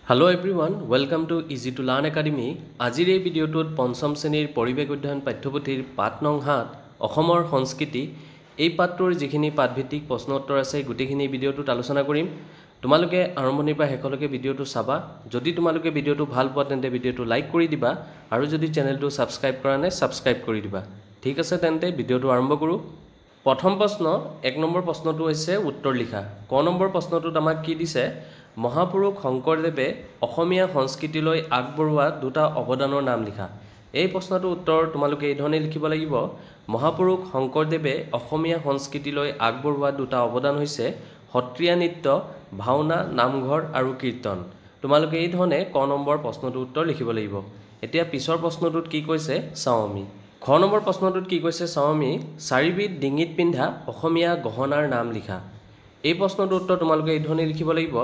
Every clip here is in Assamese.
Hello everyone, welcome to Easy to Learn Academy. আজিৰ এই ভিডিঅ'টোত পঞ্চম শ্ৰেণীৰ পৰিৱেশ অধ্যয়ন পাঠ্যপুথিৰ পাঠ নং 7 অসমৰ সংস্কৃতি এই পাঠটোৰ যিখিনি পাঠভিত্তিক প্ৰশ্ন উত্তৰ আছে গোটেইখিনি ভিডিঅ'টোত আলোচনা কৰিম। তোমালোকে আৰম্ভণিৰ পৰা শেষলৈকে ভিডিঅ'টো চাবা। যদি তোমালোকে ভিডিঅ'টো ভাল পোৱা তেন্তে ভিডিঅ'টো লাইক কৰি দিবা আৰু যদি চেনেলটো সাবস্ক্ৰাইব কৰা নাই সাবস্ক্ৰাইব কৰি দিবা। ঠিক আছে তেন্তে ভিডিঅ'টো আৰম্ভ কৰো। প্ৰথম প্ৰশ্ন 1 নম্বৰ প্ৰশ্নটো হৈছে উত্তৰ লিখা। ক নম্বৰ প্ৰশ্নটোত আমাক কি দিছে মহাপুৰুষ শংকৰদেৱে অসমীয়া সংস্কৃতিলৈ আগবঢ়োৱা দুটা অৱদানৰ নাম লিখা। এই প্ৰশ্নটোৰ উত্তৰ তোমালোকে এই ধৰণে লিখিব লাগিব মহাপুৰুষ শংকৰদেৱে অসমীয়া সংস্কৃতিলৈ আগবঢ়োৱা দুটা অৱদান হৈছে সত্ৰীয়া নৃত্য, ভাওনা, নামঘৰ আৰু কীৰ্তন। তোমালোকে এই ধৰণে ক নম্বৰ প্ৰশ্নটোৰ উত্তৰ লিখিব লাগিব। এতিয়া পিছৰ প্ৰশ্নটোত কি কৈছে চাওঁ আমি। খ নম্বৰ প্ৰশ্নটোত কি কৈছে চাওঁ আমি চাৰিবিধ ডিঙিত পিন্ধা অসমীয়া গহনাৰ নাম লিখা। এই প্ৰশ্নটোৰ উত্তৰ তোমালোকে এই ধৰণে লিখিব লাগিব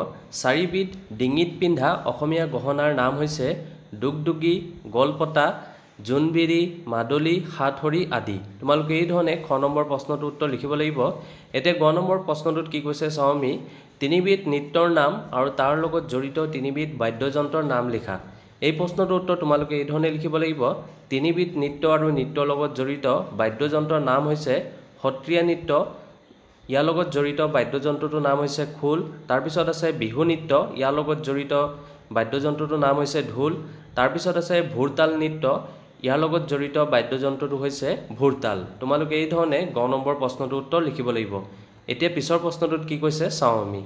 চাৰিবিধ ডিঙিত পিন্ধা অসমীয়া গহনাৰ নাম হৈছে দুগদুগী, গলপতা, জোনবিৰি, মাদলি, সাতসৰী আদি। তোমালোকে এই ধৰণে খ নম্বৰ প্ৰশ্নটোৰ উত্তৰ লিখিব লাগিব। এতিয়া গ নম্বৰ প্ৰশ্নটোত কি কৈছে চাওঁ আমি তিনিবিধ নৃত্যৰ নাম আৰু তাৰ লগত জড়িত তিনিবিধ বাদ্যযন্ত্ৰৰ নাম লিখা। এই প্ৰশ্নটোৰ উত্তৰ তোমালোকে এই ধৰণে লিখিব লাগিব তিনিবিধ নৃত্য আৰু নৃত্যৰ লগত জড়িত বাদ্যযন্ত্ৰৰ নাম হৈছে সত্ৰীয়া নৃত্য, ইয়াৰ লগত জড়িত বাদ্যযন্ত্ৰটোৰ নাম হৈছে খোল, তাৰপিছত আছে বিহু নৃত্য, ইয়াৰ লগত জড়িত বাদ্যযন্ত্ৰটোৰ নাম হৈছে ঢোল, তাৰপিছত আছে ভোৰতাল নৃত্য, ইয়াৰ লগত জড়িত বাদ্যযন্ত্ৰটো হৈছে ভোৰতাল। তোমালোকে এই ধৰণে গ নম্বৰ প্ৰশ্নটোৰ উত্তৰ লিখিব লাগিব। এতিয়া পিছৰ প্ৰশ্নটোত কি কৈছে চাওঁ আমি।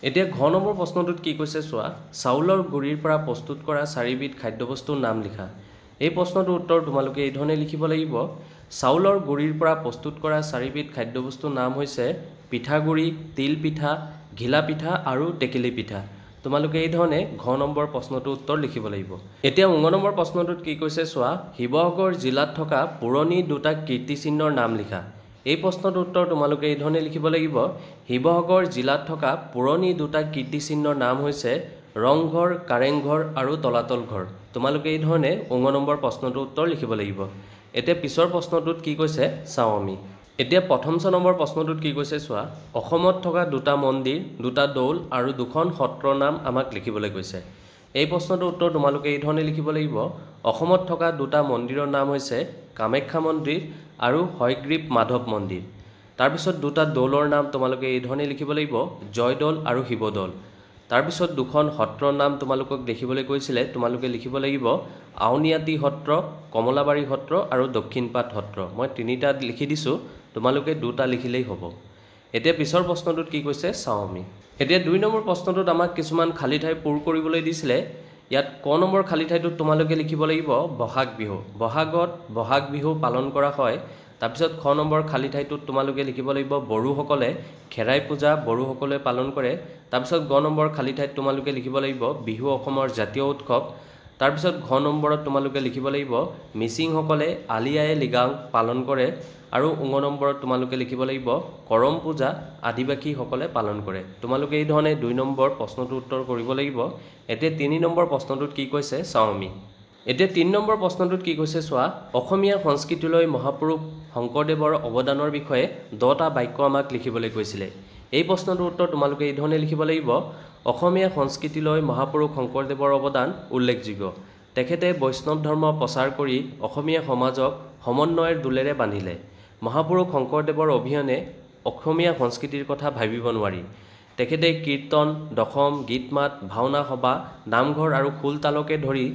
এতিয়া ঘ নম্বৰ প্ৰশ্নটোত কি কৈছে চোৱা চাউলৰ গুড়িৰ পৰা প্ৰস্তুত কৰা চাৰিবিধ খাদ্যবস্তুৰ নাম লিখা। এই প্ৰশ্নটোৰ উত্তৰ তোমালোকে এই ধৰণে লিখিব লাগিব চাউলৰ গুড়িৰ পৰা প্ৰস্তুত কৰা চাৰিবিধ খাদ্যবস্তুৰ নাম হৈছে পিঠাগুড়ি, তিল পিঠা, ঘিলা পিঠা আৰু টেকেলি পিঠা। তোমালোকে এই ধৰণে ঘ নম্বৰ প্ৰশ্নটোৰ উত্তৰ লিখিব লাগিব। এতিয়া ঙ নম্বৰ প্ৰশ্নটোত কি কৈছে চোৱা শিৱসাগৰ জিলাত থকা পুৰণি দুটা কীৰ্তিচিহ্নৰ নাম লিখা। এই প্ৰশ্নটোৰ উত্তৰ তোমালোকে এই ধৰণে লিখিব লাগিব শিৱসাগৰ জিলাত থকা পুৰণি দুটা কীৰ্তিচিহ্নৰ নাম হৈছে ৰংঘৰ, কাৰেংঘৰ আৰু তলাতল ঘৰ। তোমালোকে এই ধৰণে ঙ নম্বৰ প্ৰশ্নটোৰ উত্তৰ লিখিব লাগিব। এতিয়া পিছৰ প্ৰশ্নটোত কি কৈছে চাওঁ আমি। এতিয়া প্ৰথম নম্বৰ প্ৰশ্নটোত কি কৈছে চোৱা অসমত থকা দুটা মন্দিৰ, দুটা দৌল আৰু দুখন সত্ৰৰ নাম আমাক লিখিবলৈ কৈছে। এই প্ৰশ্নটোৰ উত্তৰ তোমালোকে এই ধৰণে লিখিব লাগিব অসমত থকা দুটা মন্দিৰৰ নাম হৈছে কামাখ্যা মন্দিৰ আৰু হয়গ্ৰীৱ মাধৱ মন্দিৰ। তাৰপিছত দুটা দৌলৰ নাম তোমালোকে এই ধৰণে লিখিব লাগিব জয়দৌল আৰু শিৱদৌল। তাৰপিছত দুখন সত্ৰৰ নাম তোমালোকক দেখিবলৈ কৈছিলে তোমালোকে লিখিব লাগিব আউনীআটী সত্ৰ, কমলাবাৰী সত্ৰ আৰু দক্ষিণপাট সত্ৰ। মই তিনিটা লিখি দিছোঁ, তোমালোকে দুটা লিখিলেই হ'ব। এতিয়া পিছৰ প্ৰশ্নটোত কি কৈছে চাওঁ আমি। এতিয়া 2 নম্বৰ প্ৰশ্নটোত আমাক কিছুমান খালী ঠাই পূৰ কৰিবলৈ দিছিলে। ইয়াত ক নম্বৰ খালী ঠাইটোত তোমালোকে লিখিব লাগিব বহাগ বিহু। বহাগত বহাগ বিহু পালন কৰা হয়। তাৰপিছত খ নম্বৰ খালী ঠাইটোত তোমালোকে লিখিব লাগিব বড়োসকলে খেৰাই পূজা বড়োসকলে পালন কৰে। তাৰপিছত গ নম্বৰ খালী ঠাইত তোমালোকে লিখিব লাগিব বিহু অসমৰ জাতীয় উৎসৱ। তাৰপিছত ঘ নম্বৰত তোমালোকে লিখিব লাগিব মিচিংসকলে আলি আয়ে লৃগাং পালন কৰে আৰু ঙ নম্বৰত তোমালোকে লিখিব লাগিব কৰম পূজা আদিবাসীসকলে পালন কৰে। তোমালোকে এই ধৰণে 2 নম্বৰ প্ৰশ্নটোৰ উত্তৰ কৰিব লাগিব। এতিয়া 3 নম্বৰ প্ৰশ্নটোত কি কৈছে চাওঁ আমি। এতিয়া 3 নম্বৰ প্ৰশ্নটোত কি কৈছে চোৱা অসমীয়া সংস্কৃতিলৈ মহাপুৰুষ শংকৰদেৱৰ অৱদানৰ বিষয়ে 10টা বাক্য আমাক লিখিবলৈ কৈছিলে। এই প্ৰশ্নটোৰ উত্তৰ তোমালোকে এই ধৰণে লিখিব লাগিব অসমীয়া সংস্কৃতিলৈ মহাপুৰুষ শংকৰদেৱৰ অৱদান উল্লেখযোগ্য। তেখেতে বৈষ্ণৱ ধৰ্ম প্ৰচাৰ কৰি অসমীয়া সমাজক সমন্বয়ৰ দোলেৰে বান্ধিলে। মহাপুৰুষ শংকৰদেৱৰ অবিহনে অসমীয়া সংস্কৃতিৰ কথা ভাবিব নোৱাৰি। তেখেতে কীৰ্তন, দশম, গীত মাত, ভাওনা সভা, নামঘৰ আৰু খোল তালকে ধৰি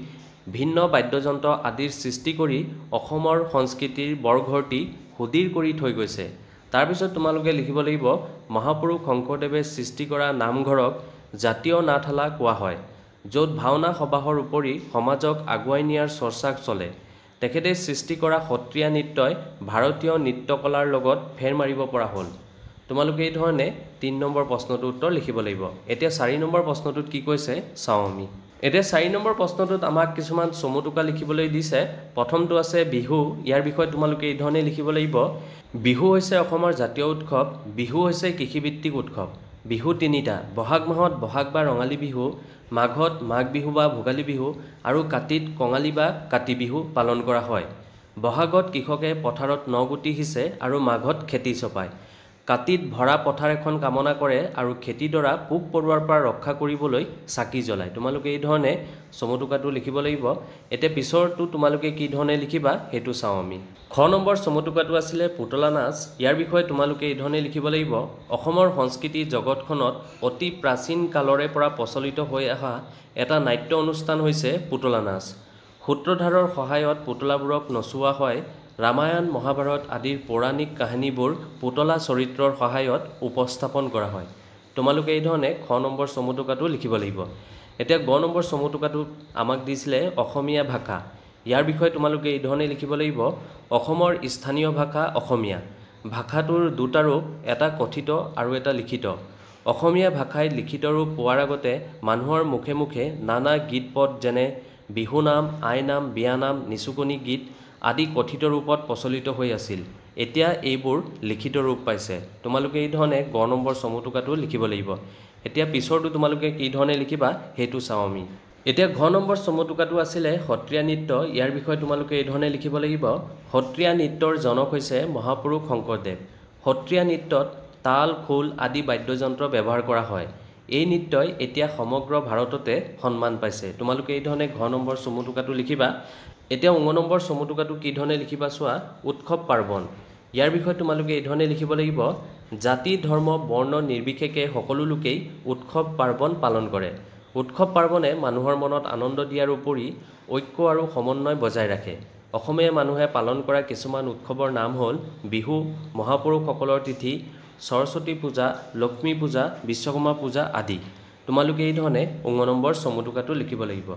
ভিন্ন বাদ্যযন্ত্ৰ আদিৰ সৃষ্টি কৰি অসমৰ সংস্কৃতিৰ বৰঘৰটি সুদৃঢ় কৰি থৈ গৈছে। তাৰপিছত তোমালোকে লিখিব লাগিব মহাপুৰুষ শংকৰদেৱে সৃষ্টি কৰা নামঘৰক জাতীয় নাটশালা কোৱা হয়, য'ত ভাওনা সবাহৰ উপৰি সমাজক আগুৱাই নিয়াৰ চৰ্চা চলে। তেখেতে সৃষ্টি কৰা সত্ৰীয়া নৃত্যই ভাৰতীয় নৃত্যকলাৰ লগত ফেৰ মাৰিব পৰা হ'ল। তোমালোকে এই ধৰণে 3 নম্বৰ প্ৰশ্নটোৰ উত্তৰ লিখিব লাগিব। এতিয়া 4 নম্বৰ প্ৰশ্নটোত কি কৈছে চাওঁ আমি। এতিয়া 4 নম্বৰ প্ৰশ্নটোত আমাক কিছুমান চমুটোকা লিখিবলৈ দিছে। প্ৰথমটো আছে বিহু। ইয়াৰ বিষয়ে তোমালোকে এই ধৰণে লিখিব লাগিব বিহু হৈছে অসমৰ জাতীয় উৎসৱ। বিহু হৈছে কৃষিভিত্তিক উৎসৱ। বিহু তিনিটা বহাগ মাহত বহাগ বা ৰঙালী বিহু, মাঘত মাঘ বিহু বা ভোগালী বিহু আৰু কাতিত কঙালী বা কাতি বিহু পালন কৰা হয়। বহাগত কৃষকে পথাৰত নগুটি সিঁচে আৰু মাঘত খেতি চপায়। কাটিত ভৰা পথাৰ এখন কামনা কৰে আৰু খেতিডৰা পোক পৰুৱাৰ পৰা ৰক্ষা কৰিবলৈ চাকি জ্বলায়। তোমালোকে এই ধৰণে চমুটোকাটো লিখিব লাগিব। এতিয়া পিছৰটো তোমালোকে কি ধৰণে লিখিবা সেইটো চাওঁ আমি। খ নম্বৰ চমুটোকাটো আছিলে পুতলা নাচ। ইয়াৰ বিষয়ে তোমালোকে এই ধৰণে লিখিব লাগিব। অসমৰ সংস্কৃতি জগতখনত অতি প্ৰাচীন কালৰে পৰা প্ৰচলিত হৈ অহা এটা নাট্য অনুষ্ঠান হৈছে পুতলা নাচ। সূত্ৰধাৰৰ সহায়ত পুতলাবোৰক নচোৱা হয়। ৰামায়ণ মহাভাৰত আদিৰ পৌৰাণিক কাহিনীবোৰ পুতলা চৰিত্ৰৰ সহায়ত উপস্থাপন কৰা হয়। তোমালোকে এই ধৰণে খ নম্বৰ চমুটোকাটো লিখিব লাগিব। এতিয়া গ নম্বৰ চমুটোকাটো আমাক দিছিলে অসমীয়া ভাষা। ইয়াৰ বিষয়ে তোমালোকে এই ধৰণে লিখিব লাগিব। অসমৰ স্থানীয় ভাষা অসমীয়া। ভাষাটোৰ দুটা ৰূপ, এটা কথিত আৰু এটা লিখিত। অসমীয়া ভাষাই লিখিত ৰূপ পোৱাৰ আগতে মানুহৰ মুখে মুখে নানা গীত পদ যেনে বিহুনাম, আইনাম, বিয়ানাম, নিচুকনি গীত আদি কথিত ৰূপত প্ৰচলিত হৈ আছিল। এতিয়া এইবোৰ লিখিত ৰূপ পাইছে। তোমালোকে এই ধৰণে গ নম্বৰ চমুটোকাটো লিখিব লাগিব। এতিয়া পিছৰটো তোমালোকে কি ধৰণে লিখিবা সেইটো চাওঁ আমি। এতিয়া ঘ নম্বৰ চমুটোকাটো আছিলে সত্ৰীয়া নৃত্য। ইয়াৰ বিষয়ে তোমালোকে এই ধৰণে লিখিব লাগিব। সত্ৰীয়া নৃত্যৰ জনক হৈছে মহাপুৰুষ শংকৰদেৱ। সত্ৰীয়া নৃত্যত তাল, খোল আদি বাদ্যযন্ত্ৰ ব্যৱহাৰ কৰা হয়। এই নৃত্যই এতিয়া সমগ্ৰ ভাৰততে সন্মান পাইছে। তোমালোকে এই ধৰণে ঘ নম্বৰ চমুটোকাটো লিখিবা। এতিয়া ঙ নম্বৰ চমুটোকাটো কি ধৰণে লিখিবা চোৱা। উৎসৱ পাৰ্বণ। ইয়াৰ বিষয়ে তোমালোকে এই ধৰণে লিখিব লাগিব। জাতি, ধৰ্ম, বৰ্ণ নিৰ্বিশেষে সকলো লোকেই উৎসৱ পাৰ্বণ পালন কৰে। উৎসৱ পাৰ্বণে মানুহৰ মনত আনন্দ দিয়াৰ উপৰি ঐক্য আৰু সমন্বয় বজাই ৰাখে। অসমীয়া মানুহে পালন কৰা কিছুমান উৎসৱৰ নাম হ'ল বিহু, মহাপুৰুষসকলৰ তিথি, সৰস্বতী পূজা, লক্ষ্মী পূজা, বিশ্বকৰ্মা পূজা আদি। তোমালোকে এই ধৰণে ঙ নম্বৰ চমুটোকাটো লিখিব লাগিব।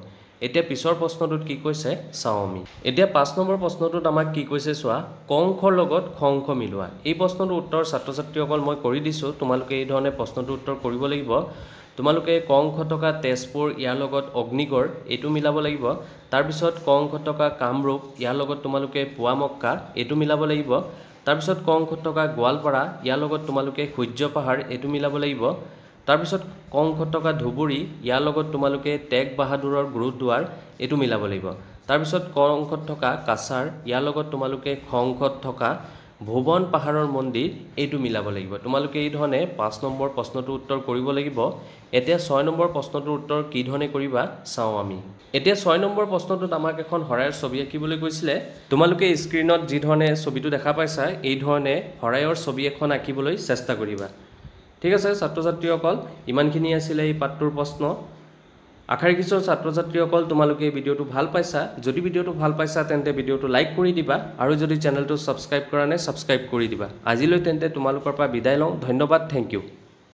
এতিয়া পিছৰ প্ৰশ্নটোত কি কৈছে চাওঁ আমি। এতিয়া ৫ নম্বৰ প্ৰশ্নটোত আমাক কি কৈছে চোৱা। ক অংশৰ লগত খ অংশ মিলোৱা। এই প্ৰশ্নটোৰ উত্তৰ ছাত্ৰ ছাত্ৰীসকল মই কৰি দিছোঁ। তোমালোকে এই ধৰণে প্ৰশ্নটোৰ উত্তৰ কৰিব লাগিব। তোমালোকে ক অংশত থকা তেজপুৰ, ইয়াৰ লগত অগ্নিগড় এইটো মিলাব লাগিব। তাৰপিছত ক অংশত থকা কামৰূপ, ইয়াৰ লগত তোমালোকে পুৱামক্কা এইটো মিলাব লাগিব। তাৰপিছত ক অংশত থকা গোৱালপাৰা, ইয়াৰ লগত তোমালোকে সূৰ্য পাহাৰ এইটো মিলাব লাগিব। তাৰপিছত ক অংশত থকা ধুবুৰী, ইয়াৰ লগত তোমালোকে টেগ বাহাদুৰৰ গুৰুদ্বাৰ এইটো মিলাব লাগিব। তাৰপিছত ক অংশত থকা কাছাৰ, ইয়াৰ লগত তোমালোকে খ অংশত থকা ভুৱন পাহাৰৰ মন্দিৰ এইটো মিলাব লাগিব। তোমালোকে এই ধৰণে ৫ নম্বৰ প্ৰশ্নটোৰ উত্তৰ কৰিব লাগিব। এতিয়া ৬ নম্বৰ প্ৰশ্নটোৰ উত্তৰ কি ধৰণে কৰিবা চাওঁ আমি। এতিয়া ৬ নম্বৰ প্ৰশ্নটোত আমাক এখন শৰাইৰ ছবি আঁকিবলৈ কৈছিলে। তোমালোকে স্ক্ৰীণত যি ধৰণে ছবিটো দেখা পাইছা এই ধৰণে শৰাইৰ ছবি এখন আঁকিবলৈ চেষ্টা কৰিবা। ঠিক আছে ছাত্ৰ ছাত্ৰীসকল, ইমানখিনি আছিলে এই পাঠটোৰ প্ৰশ্ন। আশা ৰাখিছোঁ ছাত্ৰ ছাত্ৰীসকল তোমালোকে এই ভিডিঅ'টো ভাল পাইছা। যদি ভিডিঅ'টো ভাল পাইছা তেন্তে ভিডিঅ'টো লাইক কৰি দিবা আৰু যদি চেনেলটো ছাবস্ক্ৰাইব কৰা নাই ছাবস্ক্ৰাইব কৰি দিবা। আজিলৈ তেন্তে তোমালোকৰ পৰা বিদায় লওঁ। ধন্যবাদ, থেংক ইউ।